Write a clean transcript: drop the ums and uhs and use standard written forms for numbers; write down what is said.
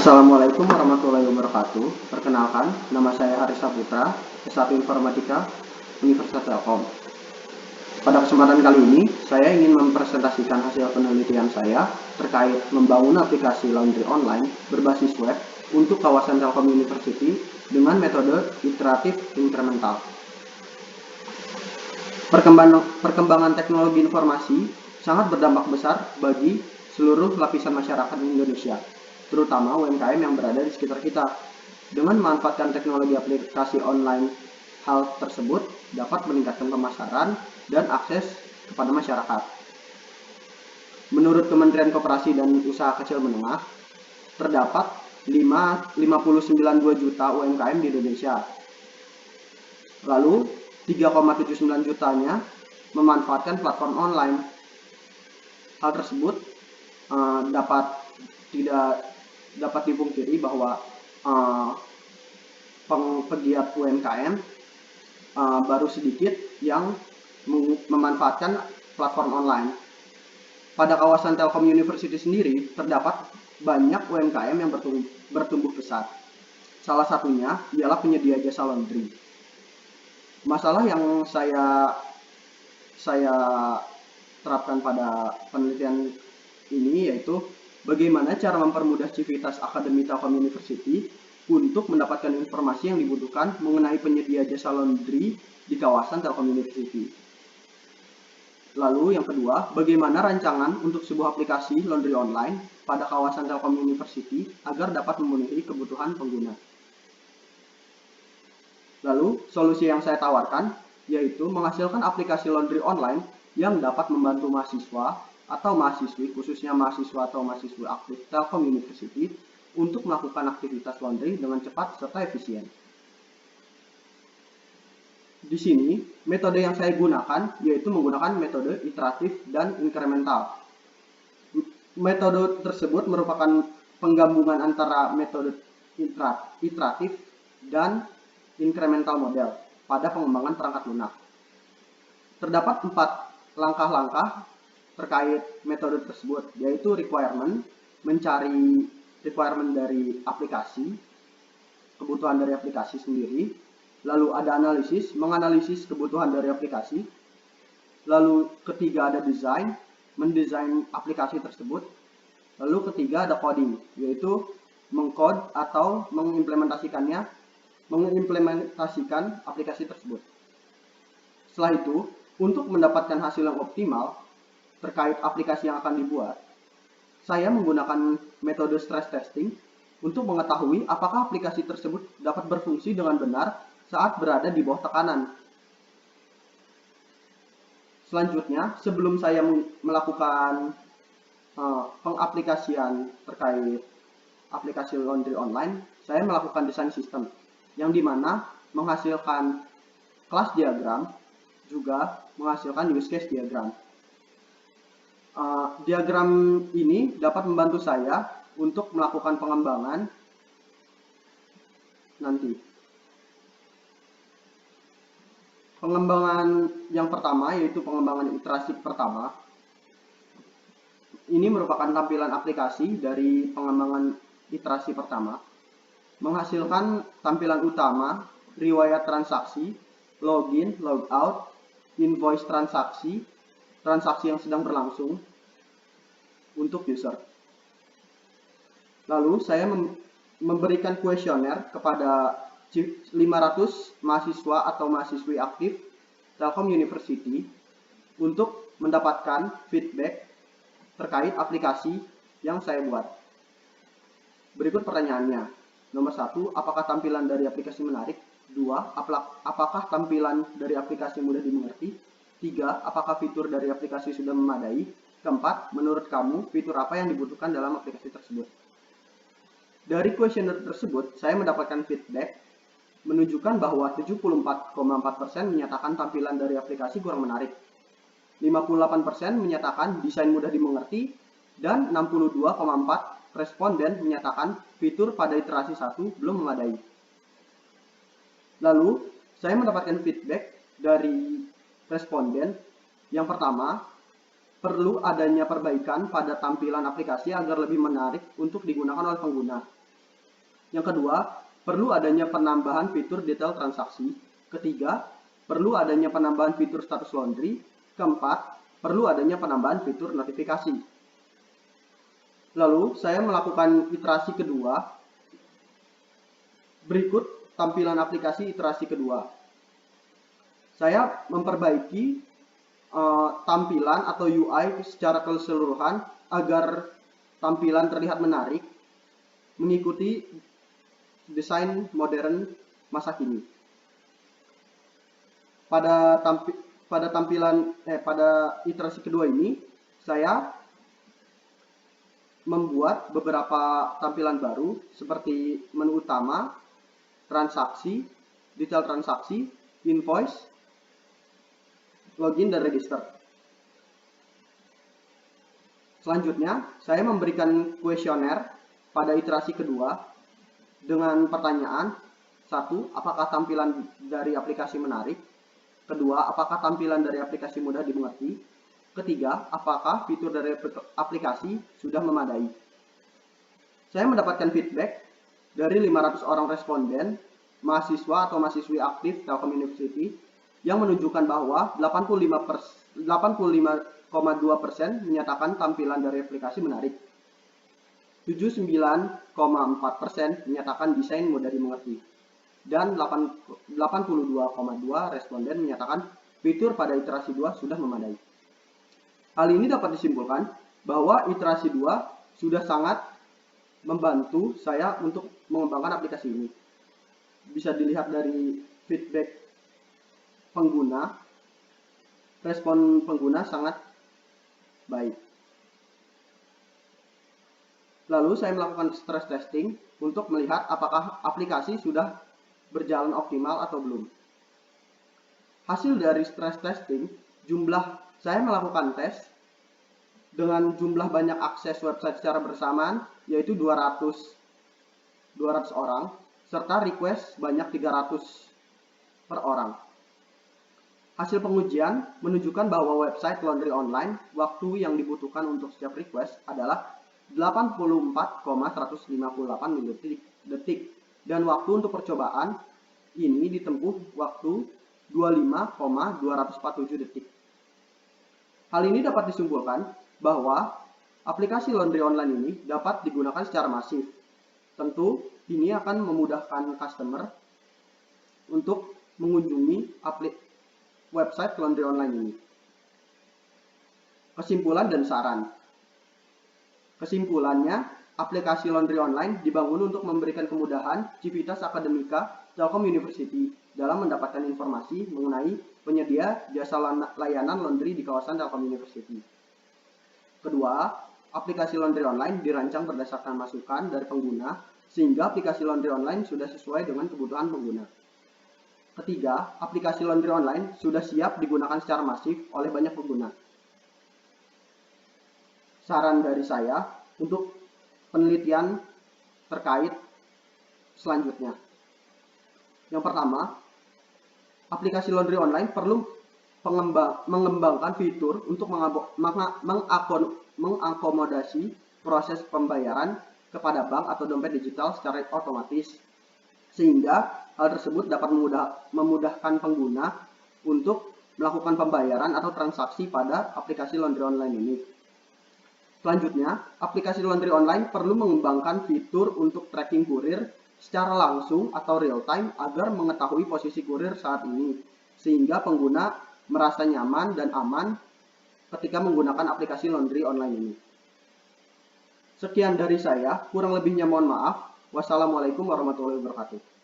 Assalamualaikum warahmatullahi wabarakatuh. Perkenalkan, nama saya Haris Saputra, S1 Informatika, Universitas Telkom. Pada kesempatan kali ini, saya ingin mempresentasikan hasil penelitian saya terkait membangun aplikasi laundry online berbasis web untuk kawasan Telkom University dengan metode iteratif incremental. Perkembangan teknologi informasi sangat berdampak besar bagi seluruh lapisan masyarakat Indonesia, terutama UMKM yang berada di sekitar kita. Dengan memanfaatkan teknologi aplikasi online, hal tersebut dapat meningkatkan pemasaran dan akses kepada masyarakat. Menurut Kementerian Koperasi dan Usaha Kecil Menengah, terdapat 59,2 juta UMKM di Indonesia. Lalu, 3,79 jutanya memanfaatkan platform online. Hal tersebut dapat dipungkiri bahwa pegiat UMKM baru sedikit yang memanfaatkan platform online. Pada kawasan Telkom University sendiri terdapat banyak UMKM yang bertumbuh pesat. Salah satunya ialah penyedia jasa laundry. Masalah yang saya terapkan pada penelitian ini yaitu bagaimana cara mempermudah civitas akademi Telkom University untuk mendapatkan informasi yang dibutuhkan mengenai penyedia jasa laundry di kawasan Telkom University. Lalu yang kedua, bagaimana rancangan untuk sebuah aplikasi laundry online pada kawasan Telkom University agar dapat memenuhi kebutuhan pengguna. Lalu, solusi yang saya tawarkan yaitu menghasilkan aplikasi laundry online yang dapat membantu mahasiswa atau mahasiswi, khususnya mahasiswa atau mahasiswi aktif Telkom University untuk melakukan aktivitas laundry dengan cepat serta efisien. Di sini, metode yang saya gunakan yaitu menggunakan metode iteratif dan incremental. Metode tersebut merupakan penggabungan antara metode iteratif dan incremental model pada pengembangan perangkat lunak. Terdapat 4 langkah-langkah terkait metode tersebut, yaitu requirement, mencari requirement dari aplikasi, kebutuhan dari aplikasi sendiri, lalu ada analisis, menganalisis kebutuhan dari aplikasi, lalu ketiga ada design, mendesain aplikasi tersebut, lalu ketiga ada coding, yaitu mengcode atau mengimplementasikan aplikasi tersebut. Setelah itu, untuk mendapatkan hasil yang optimal terkait aplikasi yang akan dibuat, saya menggunakan metode stress testing untuk mengetahui apakah aplikasi tersebut dapat berfungsi dengan benar saat berada di bawah tekanan. Selanjutnya, sebelum saya melakukan pengaplikasian terkait aplikasi laundry online, saya melakukan desain sistem yang dimana menghasilkan kelas diagram juga menghasilkan use case diagram. Diagram ini dapat membantu saya untuk melakukan pengembangan nanti. Pengembangan yang pertama yaitu pengembangan iterasi pertama. Ini merupakan tampilan aplikasi dari pengembangan iterasi pertama. Menghasilkan tampilan utama, riwayat transaksi, login, logout, invoice transaksi yang sedang berlangsung untuk user. Lalu saya memberikan kuesioner kepada 500 mahasiswa atau mahasiswi aktif Telkom University untuk mendapatkan feedback terkait aplikasi yang saya buat. Berikut pertanyaannya. Nomor 1, apakah tampilan dari aplikasi menarik? 2, apakah tampilan dari aplikasi mudah dimengerti? 3, apakah fitur dari aplikasi sudah memadai? Keempat, menurut kamu fitur apa yang dibutuhkan dalam aplikasi tersebut? Dari kuesioner tersebut, saya mendapatkan feedback menunjukkan bahwa 74,4% menyatakan tampilan dari aplikasi kurang menarik. 58% menyatakan desain mudah dimengerti, dan 62,4% responden menyatakan fitur pada iterasi 1 belum memadai. Lalu, saya mendapatkan feedback dari responden. Yang pertama, perlu adanya perbaikan pada tampilan aplikasi agar lebih menarik untuk digunakan oleh pengguna. Yang kedua, perlu adanya penambahan fitur detail transaksi. Ketiga, perlu adanya penambahan fitur status laundry. Keempat, perlu adanya penambahan fitur notifikasi. Lalu, saya melakukan iterasi kedua. Berikut tampilan aplikasi iterasi kedua. Saya memperbaiki tampilan atau UI secara keseluruhan agar tampilan terlihat menarik, mengikuti desain modern masa kini. Pada iterasi kedua ini, saya membuat beberapa tampilan baru seperti menu utama, transaksi, detail transaksi, invoice, login, dan register. Selanjutnya, saya memberikan kuesioner pada iterasi kedua dengan pertanyaan: 1. Apakah tampilan dari aplikasi menarik? Kedua, apakah tampilan dari aplikasi mudah dimengerti? Ketiga, apakah fitur dari aplikasi sudah memadai? Saya mendapatkan feedback dari 500 orang responden, mahasiswa atau mahasiswi aktif Telkom University, yang menunjukkan bahwa 85,2% menyatakan tampilan dari aplikasi menarik. 79,4% menyatakan desain mudah dimengerti. Dan 82,2% responden menyatakan fitur pada iterasi 2 sudah memadai. Hal ini dapat disimpulkan bahwa iterasi 2 sudah sangat membantu saya untuk mengembangkan aplikasi ini. Bisa dilihat dari feedback pengguna, respon pengguna sangat baik. Lalu saya melakukan stress testing untuk melihat apakah aplikasi sudah berjalan optimal atau belum. Hasil dari stress testing, saya melakukan tes dengan jumlah banyak akses website secara bersamaan, yaitu 200 orang, serta request banyak 300 per orang. Hasil pengujian menunjukkan bahwa website laundry online, waktu yang dibutuhkan untuk setiap request adalah 84,158 detik, dan waktu untuk percobaan ini ditempuh waktu 25,247 detik. Hal ini dapat disimpulkan bahwa aplikasi laundry online ini dapat digunakan secara masif. Tentu ini akan memudahkan customer untuk mengunjungi website laundry online ini. Kesimpulan dan saran. Kesimpulannya, aplikasi laundry online dibangun untuk memberikan kemudahan civitas akademika Telkom University dalam mendapatkan informasi mengenai penyedia jasa layanan laundry di kawasan Telkom University. Kedua, aplikasi laundry online dirancang berdasarkan masukan dari pengguna, sehingga aplikasi laundry online sudah sesuai dengan kebutuhan pengguna. Ketiga, aplikasi laundry online sudah siap digunakan secara masif oleh banyak pengguna. Saran dari saya untuk penelitian terkait selanjutnya. Yang pertama, aplikasi laundry online perlu mengembangkan fitur untuk mengakomodasi proses pembayaran kepada bank atau dompet digital secara otomatis, sehingga hal tersebut dapat memudahkan pengguna untuk melakukan pembayaran atau transaksi pada aplikasi laundry online ini. Selanjutnya, aplikasi laundry online perlu mengembangkan fitur untuk tracking kurir secara langsung atau real time agar mengetahui posisi kurir saat ini, sehingga pengguna merasa nyaman dan aman ketika menggunakan aplikasi laundry online ini. Sekian dari saya, kurang lebihnya mohon maaf. Wassalamualaikum warahmatullahi wabarakatuh.